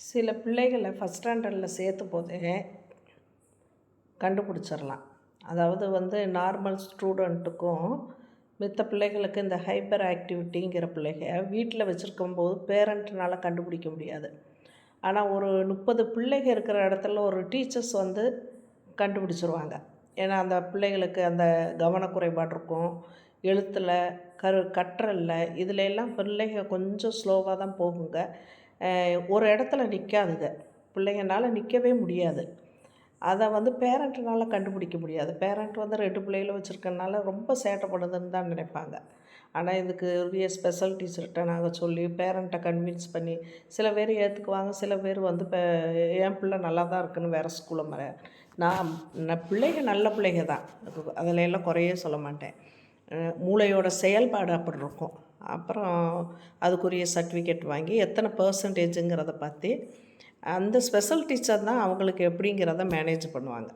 சில பிள்ளைகளை ஃபஸ்ட் ஸ்டாண்டர்டில் சேர்த்தும் போதே கண்டுபிடிச்சிடலாம். அதாவது நார்மல் ஸ்டூடெண்ட்டுக்கும் மித்த பிள்ளைகளுக்கு இந்த ஹைப்பர் ஆக்டிவிட்டிங்கிற பிள்ளைக வீட்டில் வச்சுருக்கும்போது பேரண்ட்னால் கண்டுபிடிக்க முடியாது. ஆனால் ஒரு 30 பிள்ளைக இருக்கிற இடத்துல ஒரு டீச்சர்ஸ் கண்டுபிடிச்சிருவாங்க. ஏன்னா அந்த பிள்ளைகளுக்கு அந்த கவனக்குறைபாடு இருக்கும், எழுத்தில் கற்றலில் இதில் எல்லாம் பிள்ளைங்க கொஞ்சம் ஸ்லோவாக தான் போகுங்க. ஒரு இடத்துல நிற்காதுங்க. பிள்ளைங்கனால நிற்கவே முடியாது. அதை பேரண்ட்னால கண்டுபிடிக்க முடியாது. பேரண்ட் 2 பிள்ளைகள வச்சுருக்கனால ரொம்ப சேட்டை பண்ணுதுன்னு தான் நினைப்பாங்க. ஆனால் இதுக்கு உரிய ஸ்பெஷல் டீச்சர்கிட்ட நாங்கள் சொல்லி பேரண்ட்டை கன்வின்ஸ் பண்ணி சில பேர் ஏற்றுக்குவாங்க, சில பேர் இப்போ என் பிள்ளை நல்லா தான் இருக்குன்னு வேறு ஸ்கூலில் நான் பிள்ளைங்க நல்ல பிள்ளைங்க தான், அதில் எல்லாம் குறையே சொல்ல மாட்டேன். மூளையோட செயல்பாடு அப்படி இருக்கும். அப்புறம் அதுக்குரிய சர்டிஃபிகேட் வாங்கி எத்தனை பெர்சன்டேஜுங்கிறத பார்த்து அந்த ஸ்பெஷல் டீச்சர் தான் அவங்களுக்கு எப்படிங்கிறத மேனேஜ் பண்ணுவாங்க.